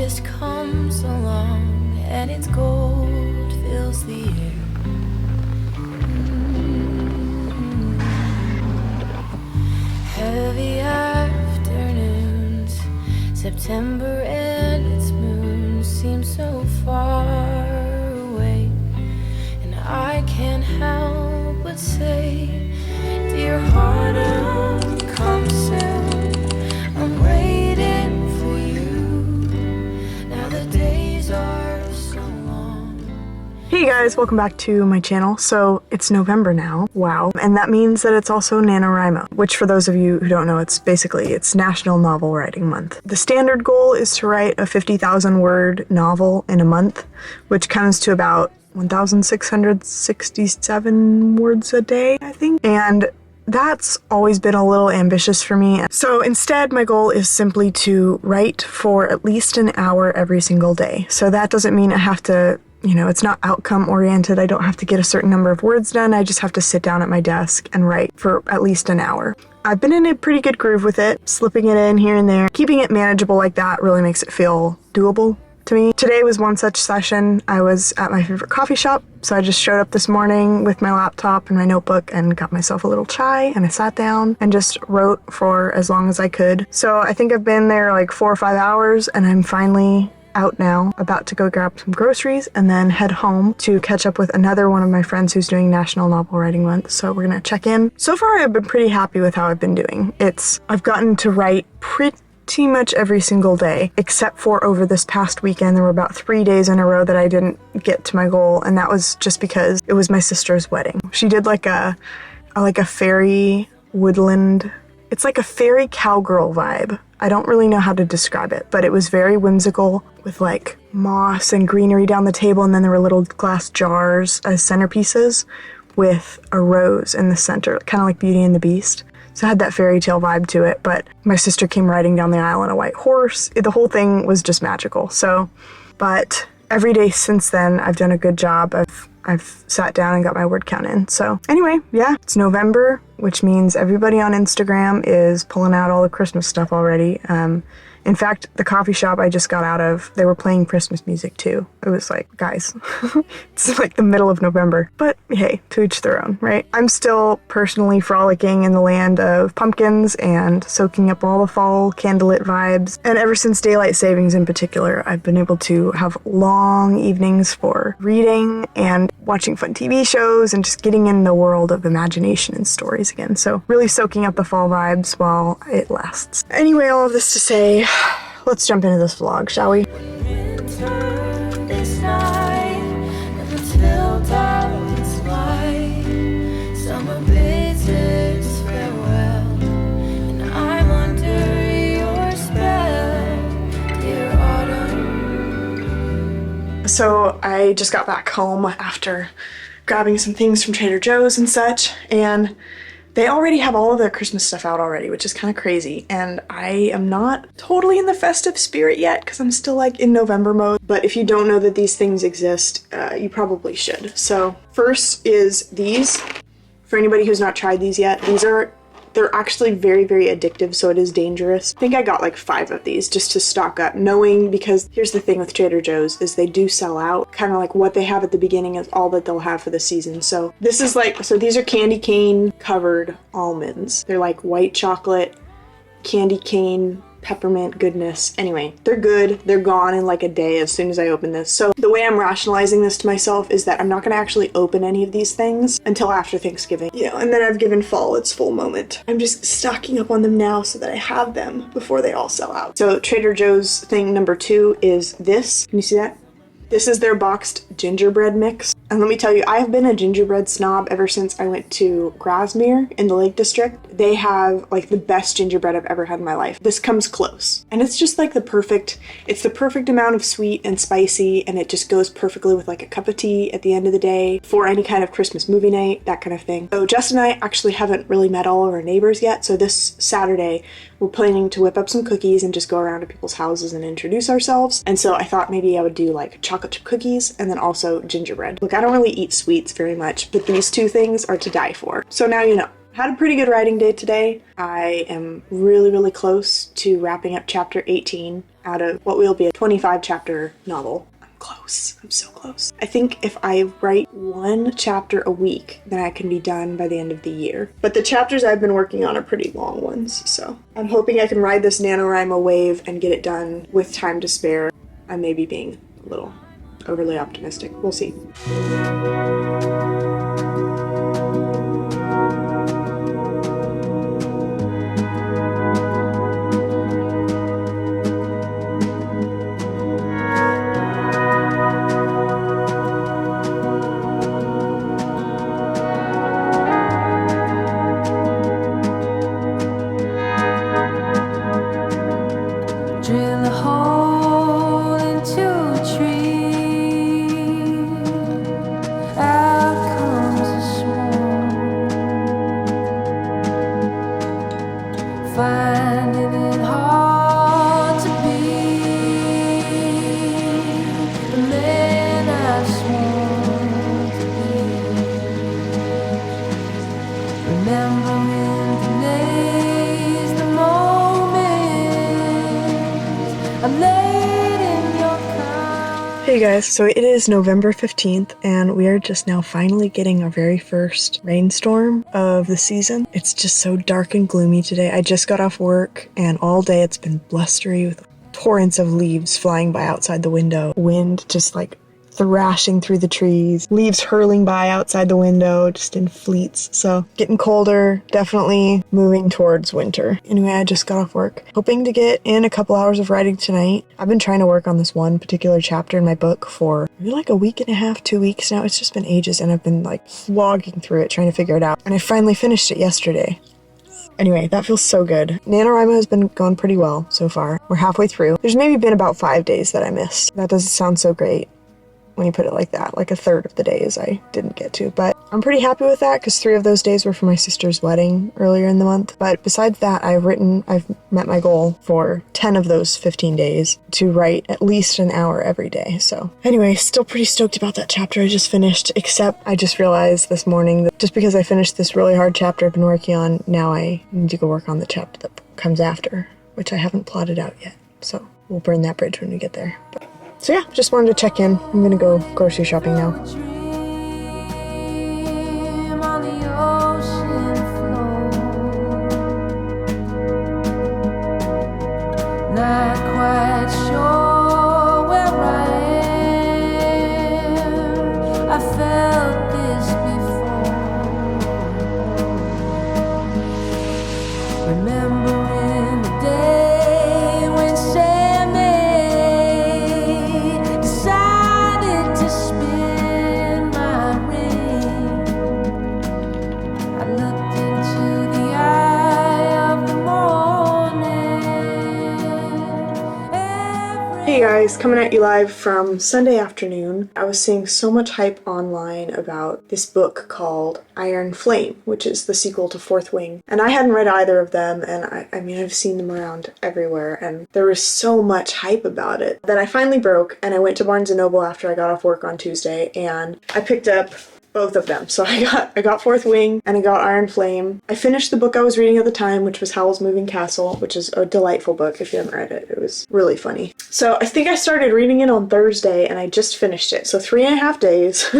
August comes along and its gold fills the air. Heavy afternoons, September and its moon seem so far away, and I can't help but say, dear autumn, come soon. I'm waiting for you. Now the days are so long. Hey guys, welcome back to my channel. So it's November now, wow, and that means that it's also Nanowrimo, which for those of you who don't know, it's National Novel Writing Month. The standard goal is to write a 50,000 word novel in a month, which comes to about 1,667 words a day, I think, and that's always been a little ambitious for me. So instead, my goal is simply to write for at least an hour every single day. So that doesn't mean I have to, it's not outcome oriented. I don't have to get a certain number of words done. I just have to sit down at my desk and write for at least an hour. I've been in a pretty good groove with it, slipping it in here and there. Keeping it manageable like that really makes it feel doable to me. Today was one such session. I was at my favorite coffee shop, so I just showed up this morning with my laptop and my notebook and got myself a little chai, and I sat down and just wrote for as long as I could. So I think I've been there like 4 or 5 hours, and I'm finally out now, about to go grab some groceries and then head home to catch up with another one of my friends who's doing National Novel Writing Month. So we're gonna check in. So far I've been pretty happy with how I've been doing. I've gotten to write pretty much every single day, except for over this past weekend. There were about 3 days in a row that I didn't get to my goal, and that was just because it was my sister's wedding. She did like a fairy woodland, it's like a fairy cowgirl vibe. I don't really know how to describe it, but it was very whimsical with like moss and greenery down the table, and then there were little glass jars as centerpieces with a rose in the center, kind of like Beauty and the Beast. So it had that fairy tale vibe to it, but my sister came riding down the aisle on a white horse. The whole thing was just magical. So, but every day since then, I've done a good job. I've sat down and got my word count in. So anyway, yeah, it's November, which means everybody on Instagram is pulling out all the Christmas stuff already. In fact, the coffee shop I just got out of, they were playing Christmas music too. It was like, guys, it's like the middle of November. But hey, to each their own, right? I'm still personally frolicking in the land of pumpkins and soaking up all the fall candlelit vibes. And ever since daylight savings in particular, I've been able to have long evenings for reading and watching fun TV shows and just getting in the world of imagination and stories again. So really soaking up the fall vibes while it lasts. Anyway, all of this to say, let's jump into this vlog, shall we? Winter is nigh, until darkness light. Summer bids its farewell, and I'm under your spell, dear autumn. So I just got back home after grabbing some things from Trader Joe's and such, and they already have all of their Christmas stuff out already, which is kind of crazy. And I am not totally in the festive spirit yet because I'm still like in November mode. But if you don't know that these things exist, you probably should. So first is these. For anybody who's not tried these yet, they're actually very, very addictive, so it is dangerous. I think I got like 5 of these just to stock up, knowing, because here's the thing with Trader Joe's is they do sell out. Kind of like what they have at the beginning is all that they'll have for the season. So this is these are candy cane covered almonds. They're like white chocolate, candy cane, peppermint goodness. Anyway, they're good. They're gone in like a day as soon as I open this. So the way I'm rationalizing this to myself is that I'm not going to actually open any of these things until after Thanksgiving, and then I've given fall its full moment. I'm just stocking up on them now so that I have them before they all sell out. So Trader Joe's thing number 2 is this. Can you see that? This is their boxed gingerbread mix. And let me tell you, I have been a gingerbread snob ever since I went to Grasmere in the Lake District. They have like the best gingerbread I've ever had in my life. This comes close. And it's just like it's the perfect amount of sweet and spicy, and it just goes perfectly with like a cup of tea at the end of the day for any kind of Christmas movie night, that kind of thing. So Justin and I actually haven't really met all of our neighbors yet. So this Saturday, we're planning to whip up some cookies and just go around to people's houses and introduce ourselves. And so I thought maybe I would do like chocolate chip cookies and then also gingerbread. Look, I don't really eat sweets very much, but these 2 things are to die for. So now you know. Had a pretty good writing day today. I am really, really close to wrapping up chapter 18. out of what will be a 25 chapter novel. I'm close. I'm so close. I think if I write 1 chapter a week, then I can be done by the end of the year. But the chapters I've been working on are pretty long ones, so I'm hoping I can ride this NaNoWriMo wave and get it done with time to spare. I may be being a little overly optimistic. We'll see. Drill a hole into a tree. Out comes a swarm, finding it hard to be the man I've sworn to be. Remembering the days, the moments I'm laid in your car. Hey guys, so it is November 15th and we are just now finally getting our very first rainstorm of the season. It's just so dark and gloomy today. I just got off work and all day it's been blustery with torrents of leaves flying by outside the window. Wind just like thrashing through the trees, leaves hurling by outside the window just in fleets. So getting colder, definitely moving towards winter. Anyway, I just got off work, hoping to get in a couple hours of writing tonight. I've been trying to work on this one particular chapter in my book for maybe like a week and a half, 2 weeks now. It's just been ages and I've been like slogging through it, trying to figure it out. And I finally finished it yesterday. Anyway, that feels so good. NaNoWriMo has been going pretty well so far. We're halfway through. There's maybe been about 5 days that I missed. That doesn't sound so great when you put it like that. Like a third of the days I didn't get to, but I'm pretty happy with that because 3 of those days were for my sister's wedding earlier in the month. But besides that, I've met my goal for 10 of those 15 days to write at least an hour every day. So anyway, still pretty stoked about that chapter I just finished, except I just realized this morning that just because I finished this really hard chapter I've been working on, now I need to go work on the chapter that comes after, which I haven't plotted out yet. So we'll burn that bridge when we get there. So yeah, just wanted to check in. I'm gonna go grocery shopping now. Dream on the ocean floor. Not quite sure where I am. I felt this before. Remembering the day when Sammy decided to spin my ring. I looked into the eye of the morning. Hey guys, coming at you live from Sunday afternoon. I was seeing so much hype online about this book called Iron Flame, which is the sequel to Fourth Wing. And I hadn't read either of them, and I mean, I've seen them around everywhere, and there was so much hype about it that I finally broke, and I went to Barnes & Noble after I got off work on Tuesday, and I picked up both of them. So I got Fourth Wing and I got Iron Flame. I finished the book I was reading at the time, which was Howl's Moving Castle, which is a delightful book if you haven't read it. It was really funny. So I think I started reading it on Thursday and I just finished it. So 3.5 days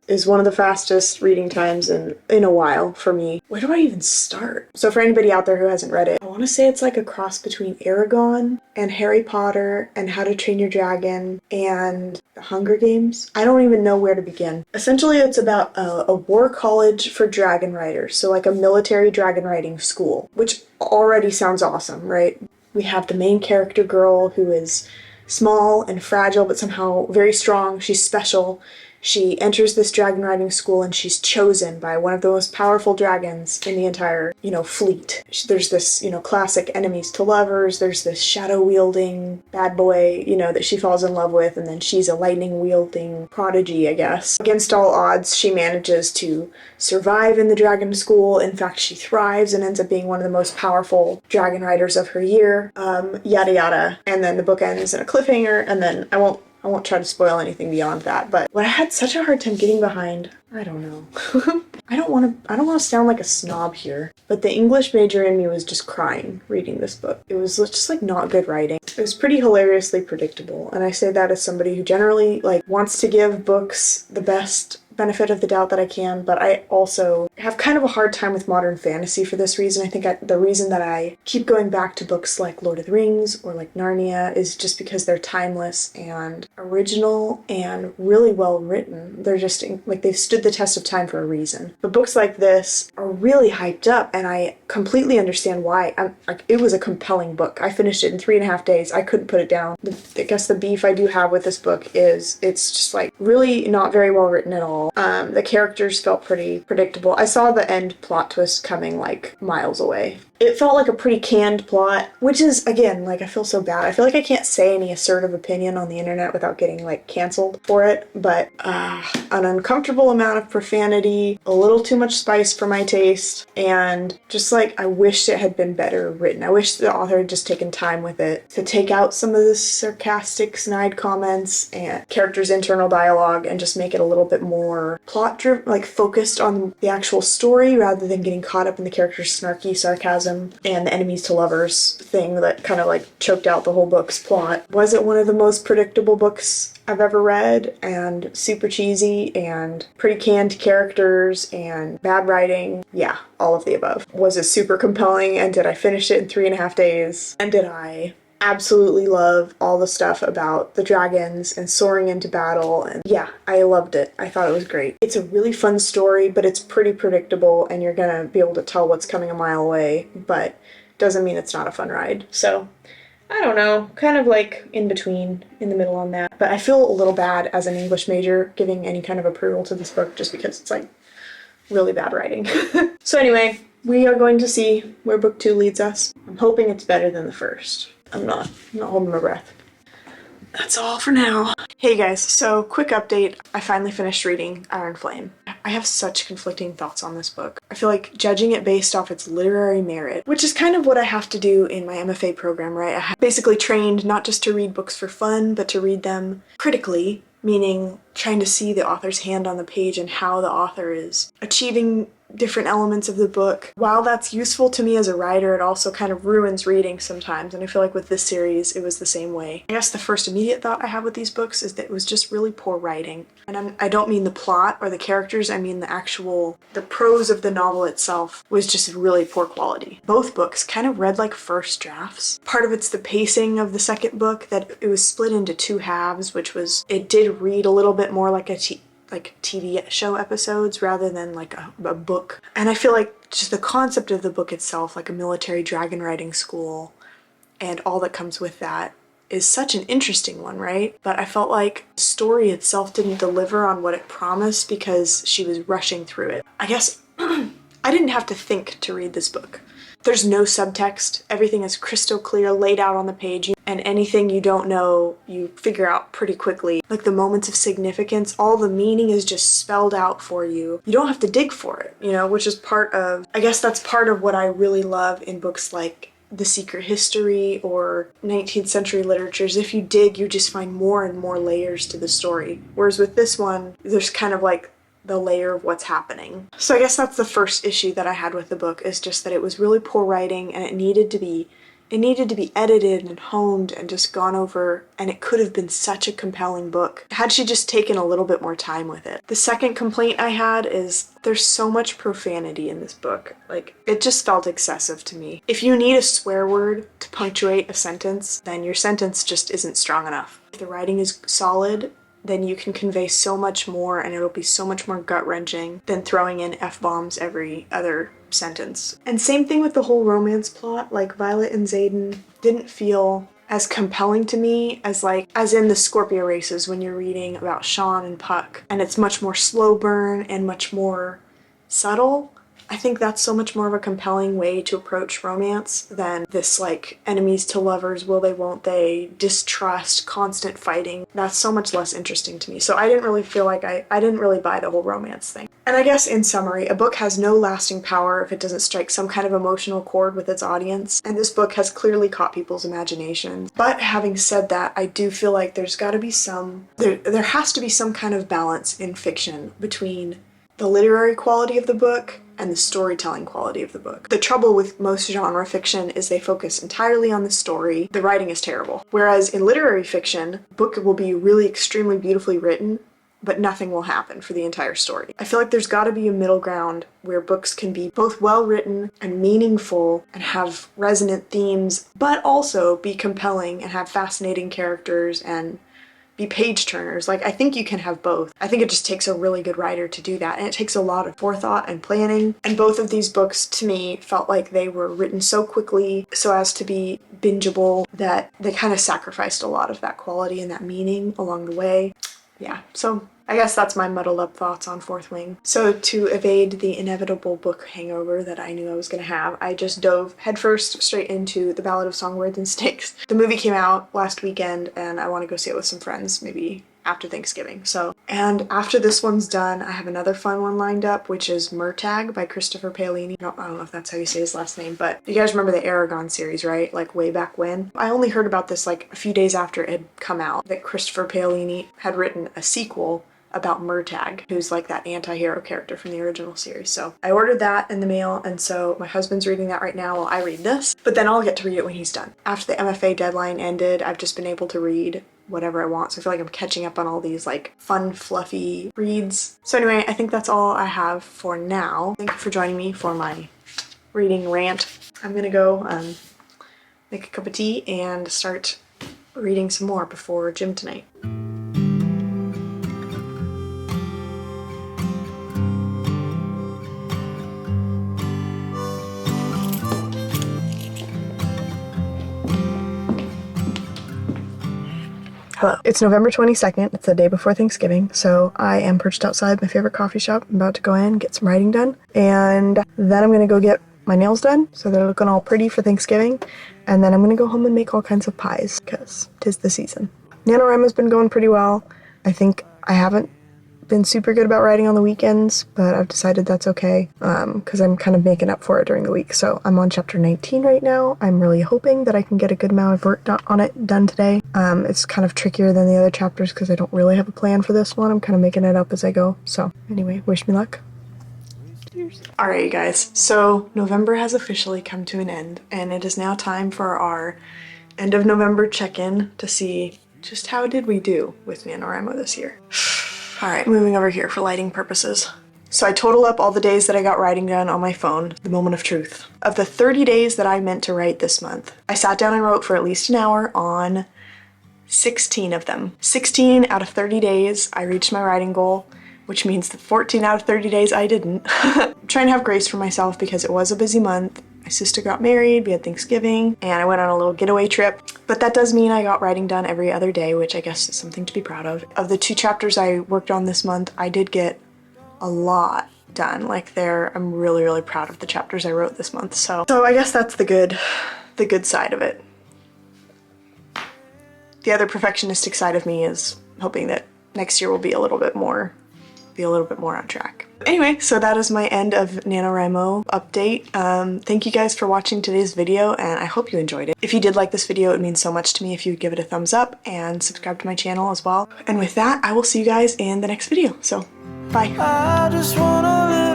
is one of the fastest reading times in a while for me. Where do I even start? So for anybody out there who hasn't read it, I want to say it's like a cross between Aragon and Harry Potter and How to Train Your Dragon and The Hunger Games. I don't even know where to begin. Essentially, it's about a war college for dragon riders, so like a military dragon riding school, which already sounds awesome, right? We have the main character girl who is small and fragile, but somehow very strong. She's special. She enters this dragon riding school and she's chosen by one of the most powerful dragons in the entire, fleet. There's this, classic enemies to lovers. There's this shadow-wielding bad boy, that she falls in love with, and then she's a lightning-wielding prodigy, I guess. Against all odds, she manages to survive in the dragon school. In fact, she thrives and ends up being one of the most powerful dragon riders of her year, yada yada. And then the book ends in a cliffhanger, and then I won't try to spoil anything beyond that, but what I had such a hard time getting behind, I don't know. I don't want to sound like a snob here, but the English major in me was just crying reading this book. It was just like not good writing. It was pretty hilariously predictable, and I say that as somebody who generally like wants to give books the best benefit of the doubt that I can, but I also have kind of a hard time with modern fantasy for this reason. I think the reason that I keep going back to books like Lord of the Rings or like Narnia is just because they're timeless and original and really well written. They're just like they've stood the test of time for a reason. But books like this are really hyped up, and I completely understand why. It was a compelling book. I finished it in 3.5 days. I couldn't put it down. I guess the beef I do have with this book is it's just like really not very well written at all. The characters felt pretty predictable. I saw the end plot twist coming like miles away. It felt like a pretty canned plot, which is, again, like I feel so bad. I feel like I can't say any assertive opinion on the internet without getting like canceled for it, but an uncomfortable amount of profanity, a little too much spice for my taste, and just like I wished it had been better written. I wish the author had just taken time with it to take out some of the sarcastic, snide comments and characters' internal dialogue and just make it a little bit more plot-driven, like focused on the actual story rather than getting caught up in the characters' snarky sarcasm and the enemies to lovers thing that kind of like choked out the whole book's plot. Was it one of the most predictable books I've ever read, and super cheesy and pretty canned characters and bad writing? Yeah, all of the above. Was it super compelling, and did I finish it in 3.5 days? And did I absolutely love all the stuff about the dragons and soaring into battle? And yeah, I loved it. I thought it was great. It's a really fun story, but it's pretty predictable and you're gonna be able to tell what's coming a mile away, but doesn't mean it's not a fun ride. So I don't know, kind of like in between, in the middle on that. But I feel a little bad as an English major giving any kind of approval to this book just because it's like really bad writing. So anyway, we are going to see where book 2 leads us. I'm hoping it's better than the first. I'm not holding my breath. That's all for now. Hey guys, so quick update. I finally finished reading Iron Flame. I have such conflicting thoughts on this book. I feel like judging it based off its literary merit, which is kind of what I have to do in my MFA program, right? I have basically trained not just to read books for fun, but to read them critically, meaning trying to see the author's hand on the page and how the author is achieving different elements of the book. While that's useful to me as a writer, it also kind of ruins reading sometimes, and I feel like with this series it was the same way. I guess the first immediate thought I have with these books is that it was just really poor writing. And I don't mean the plot or the characters, I mean the prose of the novel itself was just really poor quality. Both books kind of read like first drafts. Part of it's the pacing of the second book, that it was split into 2 halves, it did read a little bit more like TV show episodes rather than like a book. And I feel like just the concept of the book itself, like a military dragon riding school and all that comes with that, is such an interesting one, right? But I felt like the story itself didn't deliver on what it promised because she was rushing through it. I guess I didn't have to think to read this book. There's no subtext. Everything is crystal clear, laid out on the page, and anything you don't know, you figure out pretty quickly. Like the moments of significance, all the meaning is just spelled out for you. You don't have to dig for it, which is I guess that's part of what I really love in books like The Secret History or 19th century literatures. If you dig, you just find more and more layers to the story. Whereas with this one, there's kind of like the layer of what's happening. So I guess that's the first issue that I had with the book, is just that it was really poor writing and it needed to be edited and honed and just gone over, and it could have been such a compelling book had she just taken a little bit more time with it. The second complaint I had is there's so much profanity in this book. Like, it just felt excessive to me. If you need a swear word to punctuate a sentence, then your sentence just isn't strong enough. If the writing is solid, then you can convey so much more and it'll be so much more gut-wrenching than throwing in F-bombs every other sentence. And same thing with the whole romance plot. Like, Violet and Xaden didn't feel as compelling to me as in the Scorpio races when you're reading about Sean and Puck, and it's much more slow burn and much more subtle. I think that's so much more of a compelling way to approach romance than this like enemies to lovers, will they, won't they, distrust, constant fighting. That's so much less interesting to me. So I didn't really feel like I didn't really buy the whole romance thing. And I guess in summary, a book has no lasting power if it doesn't strike some kind of emotional chord with its audience. And this book has clearly caught people's imaginations. But having said that, I do feel like there has to be some kind of balance in fiction between the literary quality of the book and the storytelling quality of the book. The trouble with most genre fiction is they focus entirely on the story. The writing is terrible. Whereas in literary fiction, the book will be really extremely beautifully written, but nothing will happen for the entire story. I feel like there's gotta be a middle ground where books can be both well written and meaningful and have resonant themes, but also be compelling and have fascinating characters and be page turners. Like, I think you can have both. I think it just takes a really good writer to do that, and it takes a lot of forethought and planning. And both of these books, to me, felt like they were written so quickly so as to be bingeable that they kind of sacrificed a lot of that quality and that meaning along the way. Yeah, so I guess that's my muddled up thoughts on Fourth Wing. So to evade the inevitable book hangover that I knew I was gonna have, I just dove headfirst straight into The Ballad of Songbirds and Snakes. The movie came out last weekend and I want to go see it with some friends, maybe after Thanksgiving. And after this one's done, I have another fun one lined up, which is Murtagh by Christopher Paolini. I don't know if that's how you say his last name, but you guys remember the Aragon series, right? Like way back when? I only heard about this like a few days after it had come out, that Christopher Paolini had written a sequel about Murtagh, who's like that anti-hero character from the original series. So I ordered that in the mail, and so my husband's reading that right now while I read this, but then I'll get to read it when he's done. After the MFA deadline ended, I've just been able to read whatever I want, so I feel like I'm catching up on all these like fun, fluffy reads. So anyway, I think that's all I have for now. Thank you for joining me for my reading rant. I'm gonna go make a cup of tea and start reading some more before gym tonight. Hello. It's November 22nd. It's the day before Thanksgiving, so I am perched outside my favorite coffee shop. I'm about to go in, get some writing done, and then I'm gonna go get my nails done so they're looking all pretty for Thanksgiving, and then I'm gonna go home and make all kinds of pies because 'tis the season. Nanowrimo's been going pretty well. I think I haven't been super good about writing on the weekends, but I've decided that's okay because I'm kind of making up for it during the week. So I'm on chapter 19 right now. I'm really hoping that I can get a good amount of work on it done today. It's kind of trickier than the other chapters because I don't really have a plan for this one. I'm kind of making it up as I go. So anyway, wish me luck. Cheers. Alright, you guys. So November has officially come to an end, and it is now time for our end of November check-in to see just how did we do with NaNoWrimo this year. Alright, moving over here for lighting purposes. So I total up all the days that I got writing done on my phone, the moment of truth. Of the 30 days that I meant to write this month, I sat down and wrote for at least an hour on 16 of them. 16 out of 30 days I reached my writing goal, which means that 14 out of 30 days I didn't. I'm trying to have grace for myself because it was a busy month. My sister got married, we had Thanksgiving, and I went on a little getaway trip. But that does mean I got writing done every other day, which I guess is something to be proud of. Of the 2 chapters I worked on this month, I did get a lot done. I'm really, really proud of the chapters I wrote this month. So I guess that's the good side of it. The other perfectionistic side of me is hoping that next year will be a little bit more on track. Anyway, so that is my end of NaNoWrimo update. Thank you guys for watching today's video, and I hope you enjoyed it. If you did like this video, it means so much to me if you would give it a thumbs up and subscribe to my channel as well. And with that, I will see you guys in the next video. So, bye. I just wanna live